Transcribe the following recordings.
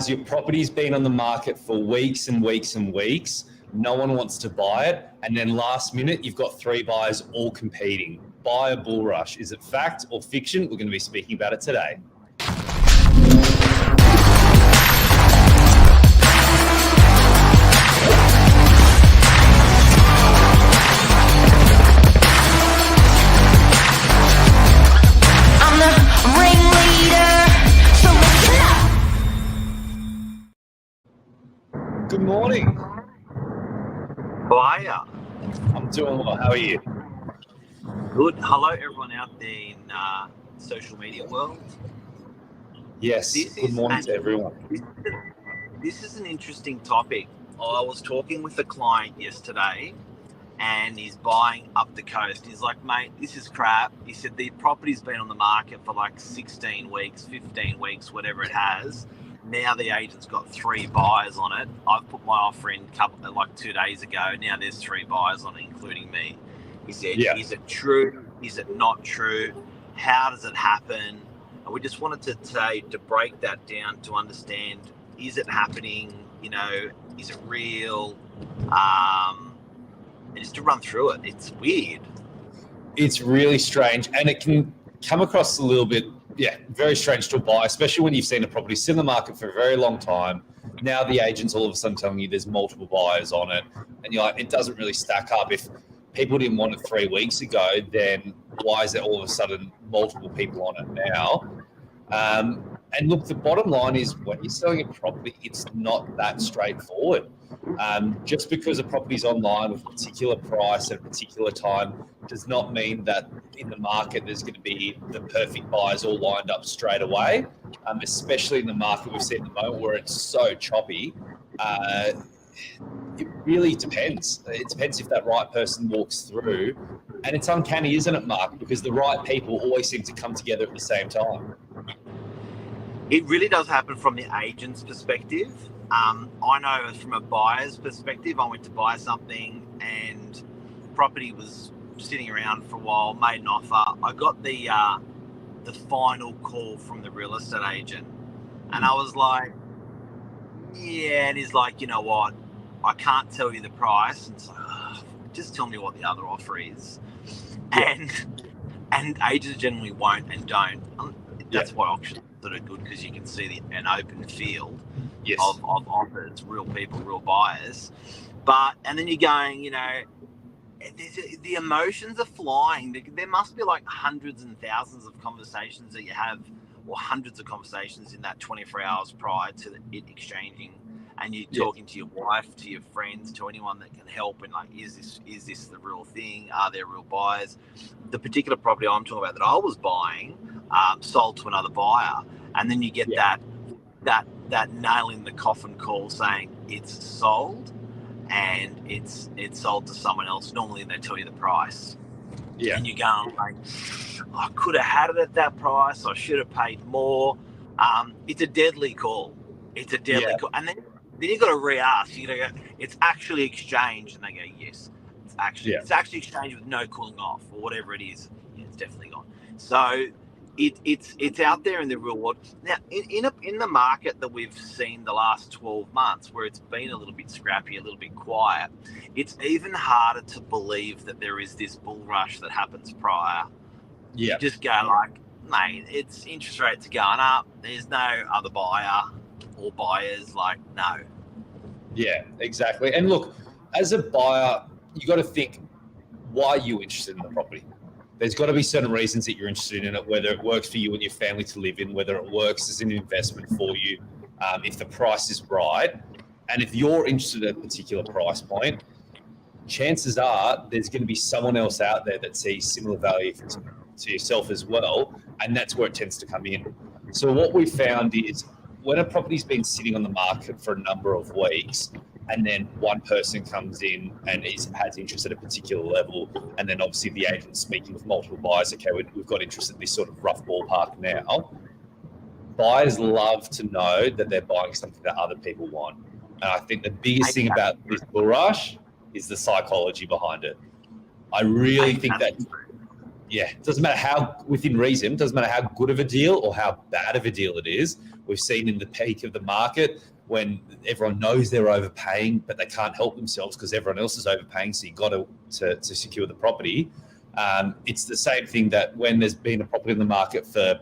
your property's been on the market for weeks and weeks and weeks. No one wants to buy it. And then last minute, you've got 3 buyers all competing. Buyer bull rush. Is it fact or fiction? We're going to be speaking about it today. Good morning. How are you? I'm doing well. How are you? Good. Hello, everyone out there in social media world. Yes. Good morning to everyone. This is an interesting topic. I was talking with a client yesterday, and he's buying up the coast. He's like, mate, this is crap. He said the property's been on the market for like 16 weeks, 15 weeks, whatever it has. Now the agent's got 3 buyers on it. I've put my offer in like 2 days ago. Now there's 3 buyers on it, including me. He said, Is it true? Is it not true? How does it happen? And we just wanted to break that down to understand, is it happening? You know, is it real? And just to run through it. It's weird. It's really strange, and it can come across a little bit very strange to a buyer, especially when you've seen a property sit in the market for a very long time. Now the agent's all of a sudden telling you there's multiple buyers on it, and you're like, it doesn't really stack up. If people didn't want it 3 weeks ago, then why is there all of a sudden multiple people on it now? And look, the bottom line is when you're selling a property, it's not that straightforward. Just because a property's online with a particular price at a particular time does not mean that in the market there's going to be the perfect buyers all lined up straight away, especially in the market we've seen at the moment where it's so choppy. It really depends. It depends if that right person walks through. And it's uncanny, isn't it, Mark? Because the right people always seem to come together at the same time. It really does happen from the agent's perspective. I know from a buyer's perspective, I went to buy something and property was sitting around for a while, made an offer. I got the final call from the real estate agent, and I was like, yeah, and he's like, you know what, I can't tell you the price. And it's like, just tell me what the other offer is. And agents generally won't and don't. That's why auctions are good, because you can see an open field of offers, real people, real buyers. And then you're going, you know, the emotions are flying. There must be like hundreds and thousands of conversations that you have, or hundreds of conversations in that 24 hours prior to it exchanging, and you're talking to your wife, to your friends, to anyone that can help, and like, is this the real thing? Are there real buyers? The particular property I'm talking about that I was buying sold to another buyer, and then you get that nail in the coffin call saying it's sold, and it's sold to someone else. Normally they tell you the price, and you're going like, I could have had it at that price, I should have paid more. It's a deadly call. It's a deadly call. And then you've got to re-ask. You go, it's actually exchanged, and they go, yes, it's actually exchanged with no cooling off or whatever it is. Yeah, it's definitely gone. So it's out there in the real world now. In the market that we've seen the last 12 months, where it's been a little bit scrappy, a little bit quiet, it's even harder to believe that there is this bull rush that happens prior. You just go like, mate, it's interest rates are going up. There's no other buyer or buyers. Like, no. Yeah, exactly. And look, as a buyer, you got to think, why are you interested in the property? There's got to be certain reasons that you're interested in it, whether it works for you and your family to live in, whether it works as an investment for you, if the price is right. And if you're interested at a particular price point, chances are there's going to be someone else out there that sees similar value to yourself as well. And that's where it tends to come in. So what we found is when a property's been sitting on the market for a number of weeks, and then one person comes in and has interest at a particular level, and then obviously the agent's speaking with multiple buyers, okay, we've got interest at this sort of rough ballpark now. Buyers love to know that they're buying something that other people want. And I think the biggest thing about this bull rush is the psychology behind it. I really think that Yeah, it doesn't matter how, within reason, doesn't matter how good of a deal or how bad of a deal it is. We've seen in the peak of the market when everyone knows they're overpaying, but they can't help themselves because everyone else is overpaying. So you've got to secure the property. It's the same thing that when there's been a property in the market for,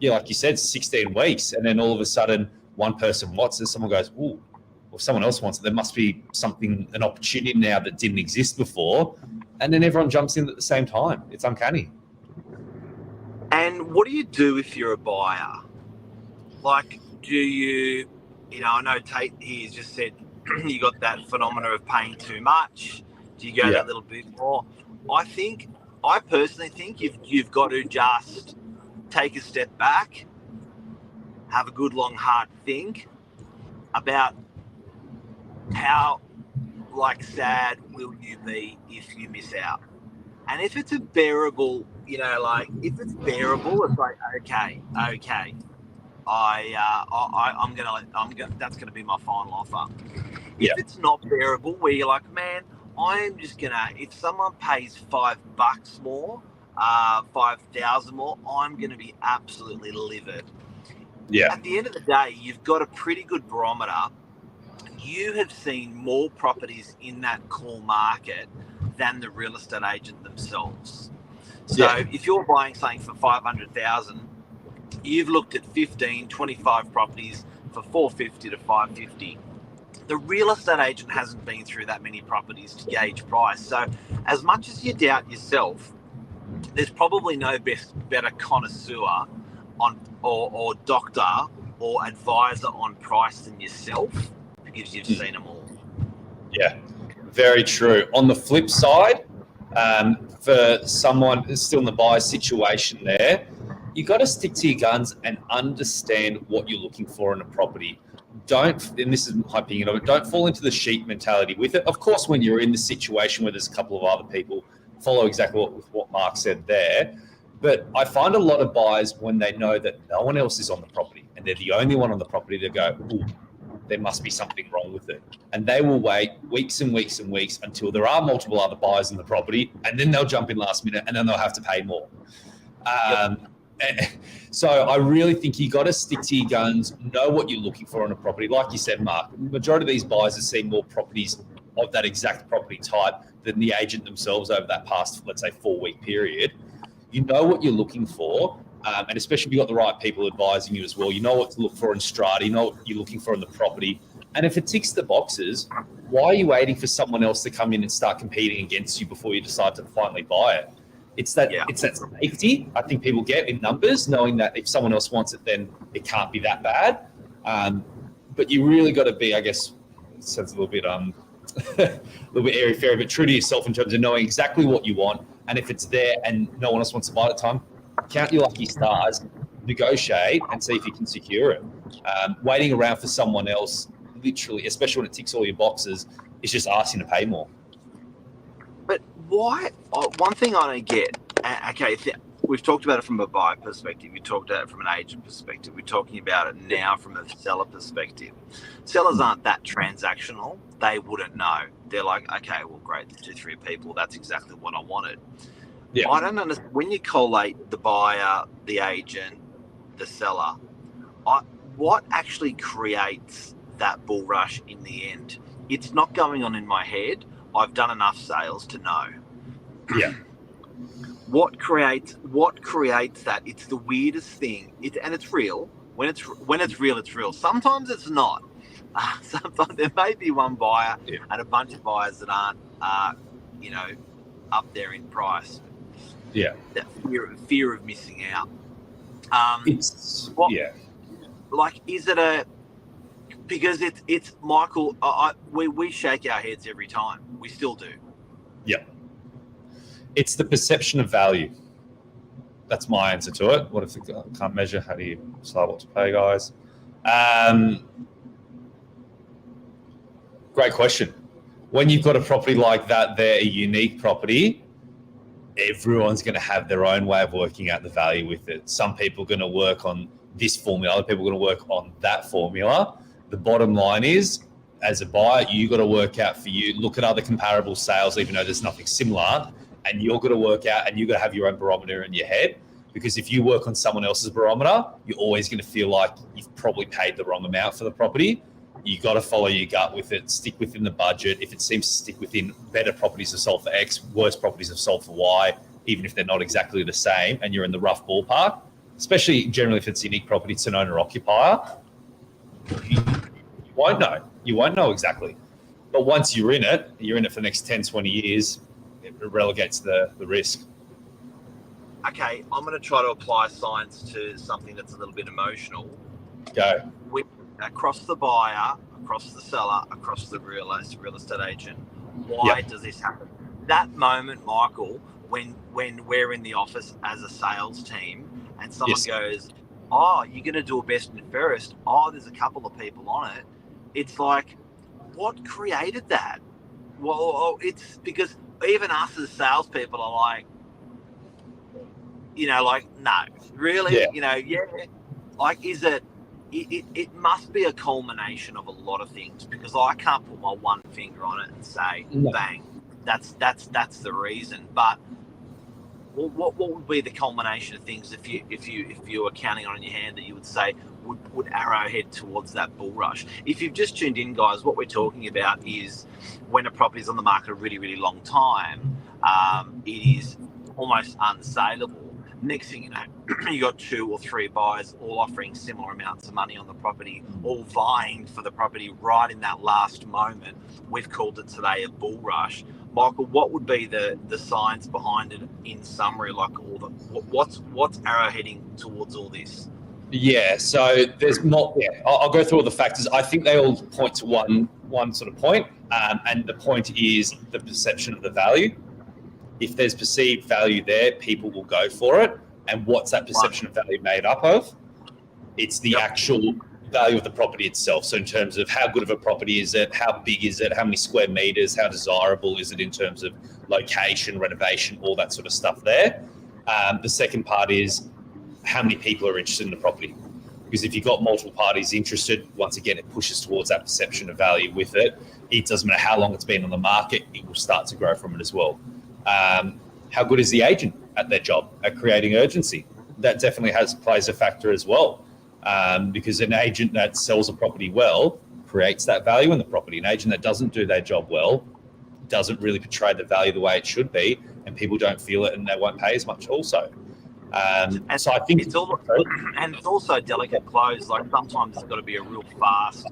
like you said, 16 weeks, and then all of a sudden one person wants it, someone goes, ooh, or someone else wants it. There must be an opportunity now that didn't exist before. And then everyone jumps in at the same time. It's uncanny. And what do you do if you're a buyer? Like, do you, I know Tate here just said you got that phenomena of paying too much. Do you go that little bit more? I personally think you've got to just take a step back, have a good long hard think about how sad will you be if you miss out. And if it's a bearable, if it's bearable, it's like, okay, that's gonna be my final offer. If it's not bearable, where you're like, man, I'm just gonna, if someone pays $5 more, 5,000 more, I'm gonna be absolutely livid. Yeah. At the end of the day, you've got a pretty good barometer. You have seen more properties in that core market than the real estate agent themselves. So if you're buying something for 500,000, you've looked at 15, 25 properties for 450 to 550. The real estate agent hasn't been through that many properties to gauge price. So as much as you doubt yourself, there's probably no better connoisseur or doctor or advisor on price than yourself, because you've seen them all. Yeah, very true. On the flip side, for someone who's still in the buyer situation there, you got to stick to your guns and understand what you're looking for in a property. And this is my opinion of it, don't fall into the sheep mentality with it. Of course, when you're in the situation where there's a couple of other people, follow exactly what Mark said there. But I find a lot of buyers, when they know that no one else is on the property and they're the only one on the property, they go, ooh, there must be something wrong with it. And they will wait weeks and weeks and weeks until there are multiple other buyers in the property, and then they'll jump in last minute and then they'll have to pay more. So I really think you got to stick to your guns, know what you're looking for in a property. Like you said, Mark, the majority of these buyers have seen more properties of that exact property type than the agent themselves over that past, let's say, 4-week period. You know what you're looking for, and especially if you've got the right people advising you as well. You know what to look for in strata, you know what you're looking for in the property. And if it ticks the boxes, why are you waiting for someone else to come in and start competing against you before you decide to finally buy it? It's that safety I think people get in numbers, knowing that if someone else wants it, then it can't be that bad. But you really got to be, I guess, it sounds a little bit airy-fairy, but true to yourself in terms of knowing exactly what you want. And if it's there and no one else wants to buy it at the time, count your lucky stars, negotiate, and see if you can secure it. Waiting around for someone else, literally, especially when it ticks all your boxes, is just asking to pay more. But why? One thing I don't get, okay, we've talked about it from a buyer perspective. We talked about it from an agent perspective. We're talking about it now from a seller perspective. Sellers aren't that transactional. They wouldn't know. They're like, okay, well, great, 2-3 people. That's exactly what I wanted. Yeah. I don't understand. When you collate the buyer, the agent, the seller, what actually creates that bull rush in the end? It's not going on in my head. I've done enough sales to know. Yeah. What creates that? It's the weirdest thing. And it's real. When it's real, it's real. Sometimes it's not. Sometimes there may be one buyer and a bunch of buyers that aren't, up there in price. Yeah. That fear of missing out. Like, is it because it's Michael, we shake our heads every time. We still do. Yeah. It's the perception of value. That's my answer to it. What if you can't measure? How do you decide what to pay, guys? Great question. When you've got a property like that, they're a unique property, everyone's going to have their own way of working out the value with it. Some people are going to work on this formula, other people are going to work on that formula. The bottom line is, as a buyer, you got to work out for you, look at other comparable sales, even though there's nothing similar, and you're going to work out, and you're going to have your own barometer in your head. Because if you work on someone else's barometer, you're always going to feel like you've probably paid the wrong amount for the property. You got to follow your gut with it, stick within the budget. If it seems to stick within, better properties have sold for X, worse properties have sold for Y, even if they're not exactly the same, and you're in the rough ballpark, especially generally if it's a unique property, it's an owner-occupier, you won't know. You won't know exactly. But once you're in it for the next 10, 20 years, it relegates the risk. Okay, I'm going to try to apply science to something that's a little bit emotional. Go. Across the buyer, across the seller, across the real estate agent, why does this happen? That moment, Michael, when we're in the office as a sales team and someone goes, oh, you're going to do a best and fairest, oh, there's a couple of people on it, it's like, what created that? Well, it's because even us as salespeople are like, no, really, like, is it? It must be a culmination of a lot of things, because I can't put my one finger on it and say, bang, that's the reason. But what would be the culmination of things if you were counting on your hand that you would say would arrowhead towards that bull rush? If you've just tuned in, guys, what we're talking about is when a property is on the market a really, really long time, it is almost unsaleable. Next thing you know, you got 2 or 3 buyers all offering similar amounts of money on the property, all vying for the property right in that last moment. We've called it today a bull rush. Michael, what would be the science behind it in summary? Like, what's arrowheading towards all this? Yeah, so there's more. Yeah, I'll go through all the factors. I think they all point to one sort of point, and the point is the perception of the value. If there's perceived value there, people will go for it. And what's that perception of value made up of? It's the actual value of the property itself. So in terms of how good of a property is it, how big is it, how many square meters, how desirable is it in terms of location, renovation, all that sort of stuff there. The second part is how many people are interested in the property. Because if you've got multiple parties interested, once again, it pushes towards that perception of value with it. It doesn't matter how long it's been on the market, it will start to grow from it as well. How good is the agent at their job, at creating urgency? That definitely plays a factor as well, because an agent that sells a property well creates that value in the property. An agent that doesn't do their job well doesn't really portray the value the way it should be, and people don't feel it, and they won't pay as much also. So I think it's also a delicate close. Like, sometimes it's got to be a real fast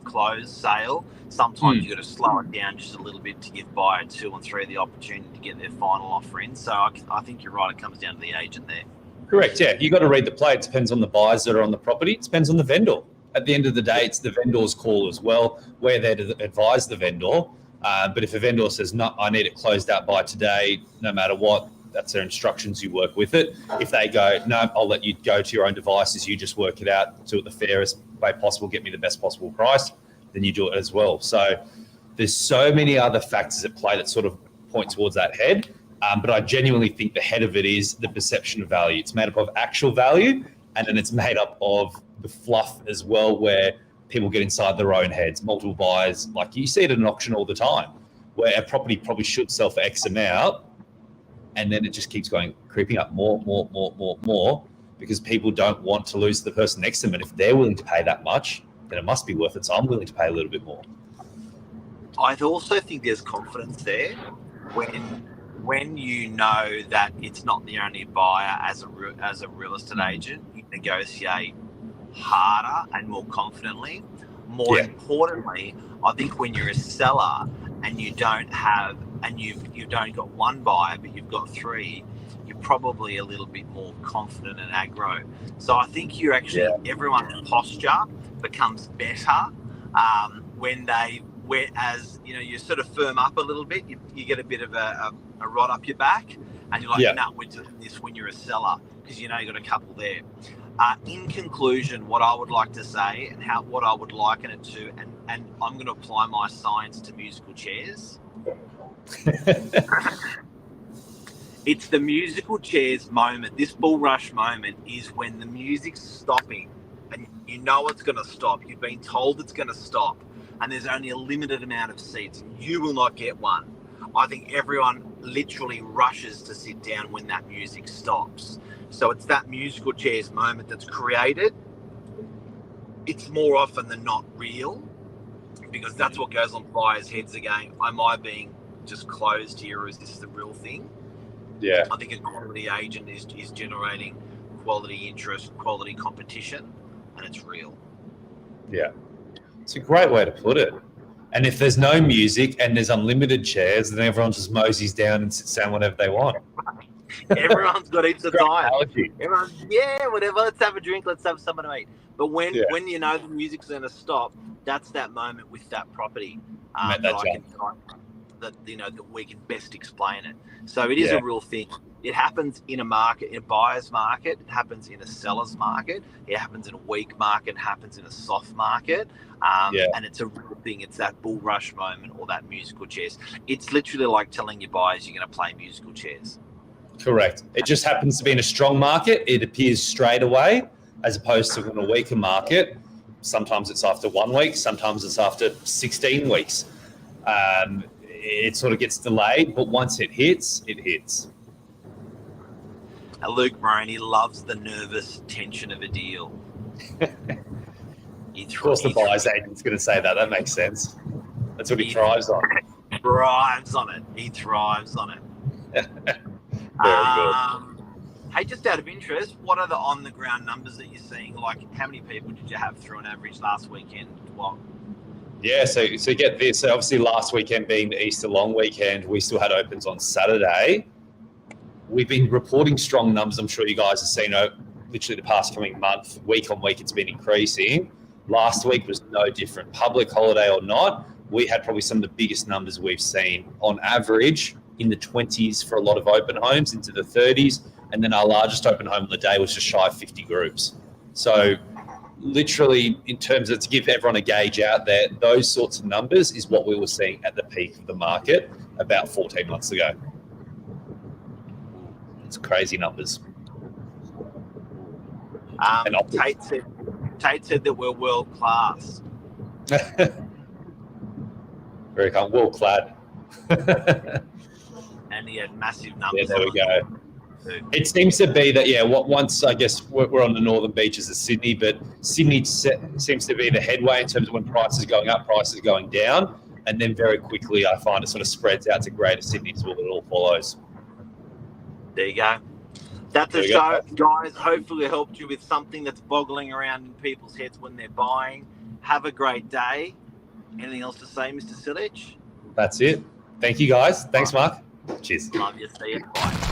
close sale. Sometimes you've got to slow it down just a little bit to give buyer 2 and 3 the opportunity to get their final offer in. So I think you're right. It comes down to the agent there. Correct. Yeah, you got to read the play. It depends on the buyers that are on the property. It depends on the vendor. At the end of the day, it's the vendor's call as well. We're there to advise the vendor. But if a vendor says, no, I need it closed out by today, no matter what, that's their instructions, you work with it. If they go, no, I'll let you go to your own devices, you just work it out, do it the fairest way possible, get me the best possible price, then you do it as well. So there's so many other factors at play that sort of point towards that head. But I genuinely think the head of it is the perception of value. It's made up of actual value, and then it's made up of the fluff as well, where people get inside their own heads, multiple buyers. Like, you see it at an auction all the time, where a property probably should sell for X amount, and then it just keeps creeping up more, because people don't want to lose the person next to them. And if they're willing to pay that much, then it must be worth it. So I'm willing to pay a little bit more. I also think there's confidence there when you know that it's not the only buyer. As a real estate agent, you negotiate harder and more confidently. More importantly, I think when you're a seller and you don't have, and you've don't got one buyer, but you've got 3, you're probably a little bit more confident and aggro. So I think you're actually, everyone's posture becomes better whereas you sort of firm up a little bit, you get a bit of a rod up your back, and you're like, no, we're doing this when you're a seller, because you got a couple there. In conclusion, what I would like to say, and what I would liken it to, and I'm going to apply my science to musical chairs. It's the musical chairs moment. This bull rush moment is when the music's stopping, and you know it's going to stop. You've been told it's going to stop, and there's only a limited amount of seats. You will not get one. I think everyone literally rushes to sit down when that music stops. So it's that musical chairs moment that's created. It's more often than not real, because that's what goes on buyers' heads again. Am I being just closed here, or is this the real thing? Yeah. I think a quality agent is generating quality interest, quality competition, and it's real. Yeah. It's a great way to put it. And if there's no music and there's unlimited chairs, then everyone just moseys down and sits down whenever they want. Everyone's got heaps of time. Analogy. Everyone's, yeah, whatever, let's have a drink, let's have something to eat. But when you know the music's going to stop, that's that moment with that property that we can best explain it. So it is a real thing. It happens in a market, in a buyer's market. It happens in a seller's market. It happens in a weak market. It happens in a soft market. And it's a real thing. It's that bull rush moment or that musical chairs. It's literally like telling your buyers you're going to play musical chairs. Correct. It just happens to be in a strong market. It appears straight away, as opposed to in a weaker market. Sometimes it's after 1 week. Sometimes it's after 16 weeks. It sort of gets delayed, but once it hits, it hits. Luke Moroney loves the nervous tension of a deal. Of course, the buyer's agent's going to say that. That makes sense. That's what he thrives on. Thrives on it. He thrives on it. Very good. Hey, just out of interest, what are the on-the-ground numbers that you're seeing? Like, how many people did you have through an average last weekend? What? Yeah, so get this. So obviously last weekend being the Easter long weekend, we still had opens on Saturday. We've been reporting strong numbers. I'm sure you guys have seen literally the past coming month, week on week, it's been increasing. Last week was no different. Public holiday or not, we had probably some of the biggest numbers we've seen on average in the 20s for a lot of open homes, into the 30s. And then our largest open home of the day was just shy of 50 groups. So literally, in terms of, to give everyone a gauge out there, those sorts of numbers is what we were seeing at the peak of the market about 14 months ago. It's crazy numbers. Tate said that we're world class. Very calm, world clad. And he had massive numbers. Yeah, there we go. It seems to be that, once I guess we're on the northern beaches of Sydney, but Sydney seems to be the headway in terms of when prices are going up, prices are going down. And then very quickly, I find it sort of spreads out to Greater Sydney as well. It all follows. There you go. That's the show, guys. Hopefully it helped you with something that's boggling around in people's heads when they're buying. Have a great day. Anything else to say, Mr. SILJIC? That's it. Thank you, guys. Thanks, Mark. Cheers. Love you. See you. Bye.